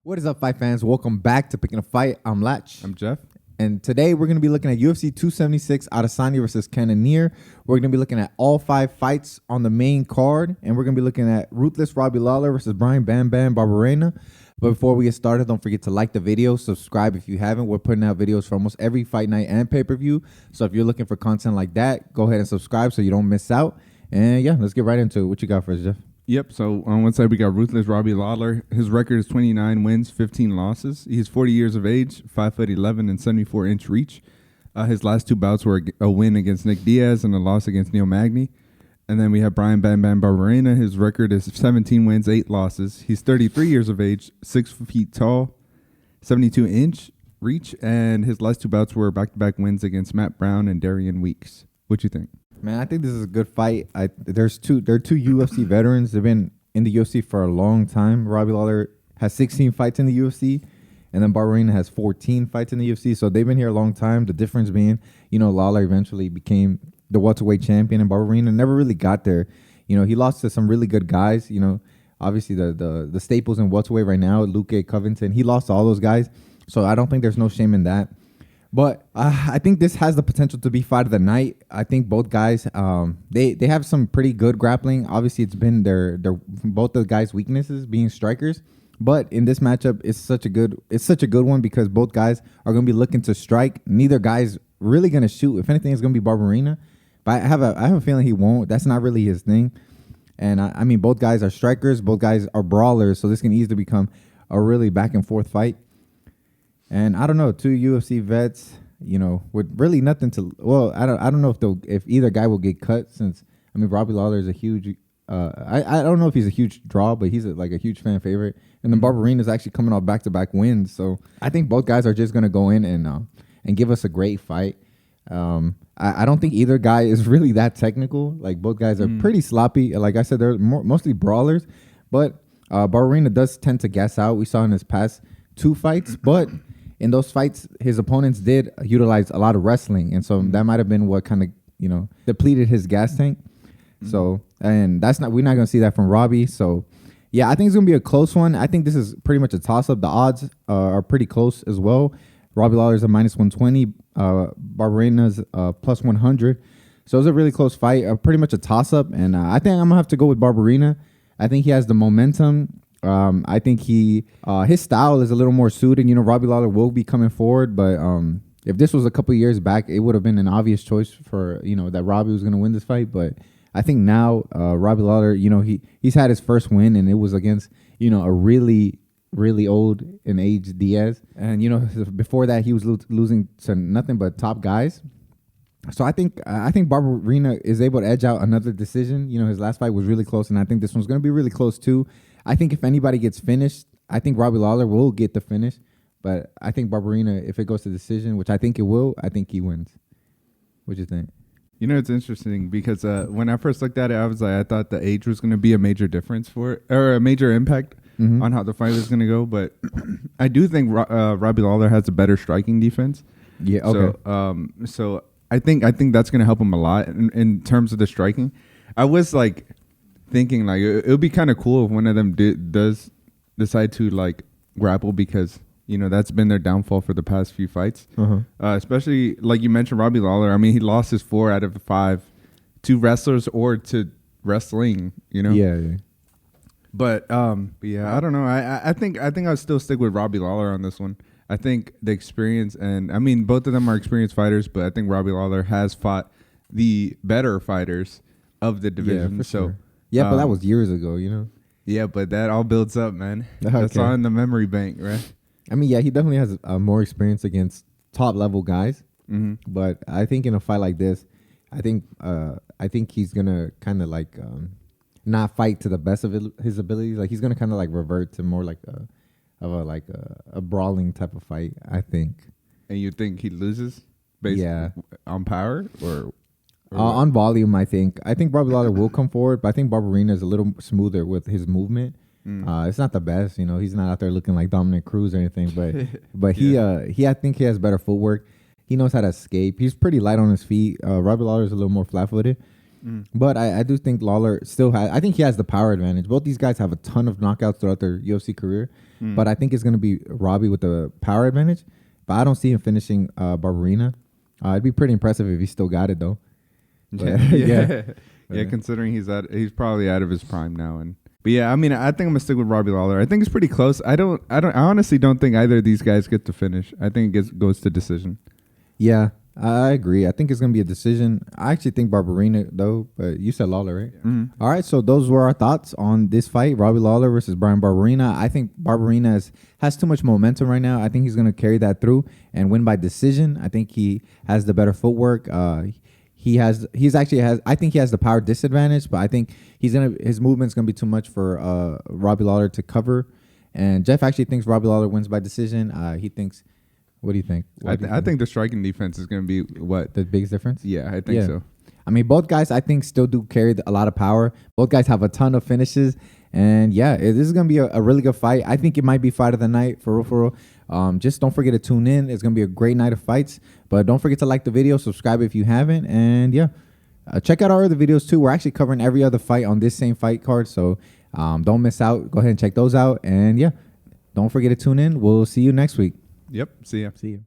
What is up, fight fans? Welcome back to Picking a Fight. I'm Latch. I'm Jeff. And today we're going to be looking at UFC 276 Adesanya versus Cannonier. We're going to be looking at all 5 fights on the main card. And we're going to be looking at Ruthless Robbie Lawler versus Bryan Barbarena. But before we get started, don't forget to like the video, subscribe if you haven't. We're putting out videos for almost every fight night and pay-per-view. So if you're looking for content like that, go ahead and subscribe so you don't miss out. And yeah, let's get right into it. What you got for us, Jeff? Yep, so on one side we got Ruthless Robbie Lawler. His record is 29 wins, 15 losses. He's 40 years of age, 5'11" and 74-inch reach. His last 2 bouts were a win against Nick Diaz and a loss against Neil Magny. And then we have Bryan Barbarena. His record is 17 wins, 8 losses. He's 33 years of age, 6 feet tall, 72-inch reach. And his last 2 bouts were back-to-back wins against Matt Brown and Darian Weeks. What you think? Man, I think this is a good fight. There are two UFC veterans. They've been in the UFC for a long time. Robbie Lawler has 16 fights in the UFC, and then Barbarena has 14 fights in the UFC. So they've been here a long time. The difference being, Lawler eventually became the welterweight champion, and Barbarena never really got there. He lost to some really good guys. Obviously the staples in welterweight right now, Luque, Covington. He lost to all those guys. So I don't think there's no shame in that. But I think this has the potential to be fight of the night. I think both guys, they have some pretty good grappling. Obviously, it's been their both the guys' weaknesses being strikers. But in this matchup, it's such a good one because both guys are going to be looking to strike. Neither guy's really going to shoot. If anything, it's going to be Barbarena. But I have a feeling he won't. That's not really his thing. And I mean, both guys are strikers. Both guys are brawlers. So this can easily become a really back and forth fight. And I don't know, 2 UFC vets, with really nothing to. Well, I don't know if either guy will get cut since Robbie Lawler is a huge. I don't know if he's a huge draw, but he's a huge fan favorite. And then Barbarena is actually coming off back-to-back wins, so I think both guys are just gonna go in and give us a great fight. I don't think either guy is really that technical. Like both guys are pretty sloppy. Like I said, they're mostly brawlers, but Barbarena does tend to gas out. We saw in his past 2 fights, but in those fights, his opponents did utilize a lot of wrestling, and so that might have been what kind of depleted his gas tank. So, and we're not gonna see that from Robbie. So, yeah, I think it's gonna be a close one. I think this is pretty much a toss up. The odds are pretty close as well. Robbie Lawler's a -120, Barbarena's plus 100. So it's a really close fight. Pretty much a toss up, and I think I'm gonna have to go with Barbarena. I think he has the momentum. I think his style is a little more suited. Robbie Lawler will be coming forward, but if this was a couple years back, it would have been an obvious choice for that Robbie was going to win this fight. But I think now Robbie Lawler, he's had his first win, and it was against a really old in age Diaz, and before that he was losing to nothing but top guys. So I think Barbarena is able to edge out another decision. His last fight was really close, and I think this one's going to be really close too. I think if anybody gets finished, I think Robbie Lawler will get the finish. But I think Barbarena, if it goes to decision, which I think it will, I think he wins. What do you think? It's interesting because when I first looked at it, I thought the age was going to be a major difference for it, or a major impact on how the fight was going to go. But I do think Robbie Lawler has a better striking defense. Yeah. Okay. So I think that's going to help him a lot in terms of the striking. I was thinking it would be kind of cool if one of them does decide to grapple because that's been their downfall for the past few fights. Especially like you mentioned, Robbie Lawler. He lost his 4 out of 5 to wrestlers or to wrestling. Yeah. But yeah, I don't know. I think I'll still stick with Robbie Lawler on this one. I think the experience, and both of them are experienced fighters, but I think Robbie Lawler has fought the better fighters of the division. Yeah, for sure. Yeah, but that was years ago, Yeah, but that all builds up, man. Okay. That's all in the memory bank, right? Yeah, he definitely has more experience against top level guys. But I think in a fight like this, I think he's gonna kind of not fight to the best of his abilities. He's gonna kind of revert to more a brawling type of fight, I think. And you think he loses based on power or on volume? I think Robbie Lawler will come forward, but I think Barbarena is a little smoother with his movement. It's not the best, he's not out there looking like Dominic Cruz or anything, but I think he has better footwork. He knows how to escape. He's pretty light on his feet. Robbie Lawler is a little more flat-footed. But I do think Lawler still has. I think he has the power advantage. Both these guys have a ton of knockouts throughout their UFC career. But I think it's going to be Robbie with the power advantage. But I don't see him finishing Barbarena. It'd be pretty impressive if he still got it though. But, Yeah, considering he's probably out of his prime now. But yeah, I mean, I think I'm gonna stick with Robbie Lawler. I think it's pretty close. I honestly don't think either of these guys get to finish. I think it goes to decision. Yeah, I agree. I think it's going to be a decision. I actually think Barbarena, though, but you said Lawler, right? All right, so those were our thoughts on this fight, Robbie Lawler versus Bryan Barbarena. I think Barbarena has too much momentum right now. I think he's going to carry that through and win by decision. I think he has the better footwork. I think he has the power disadvantage, but I think his movement's going to be too much for Robbie Lawler to cover. And Jeff actually thinks Robbie Lawler wins by decision. He thinks... What do you think? I think the striking defense is going to be the biggest difference? Yeah, I think so. I mean, both guys, I think, still do carry a lot of power. Both guys have a ton of finishes. And, yeah, this is going to be a really good fight. I think it might be fight of the night, for real. Just don't forget to tune in. It's going to be a great night of fights. But don't forget to like the video, subscribe if you haven't. And, yeah, check out our other videos, too. We're actually covering every other fight on this same fight card. So don't miss out. Go ahead and check those out. And, yeah, don't forget to tune in. We'll see you next week. Yep. See ya. See you.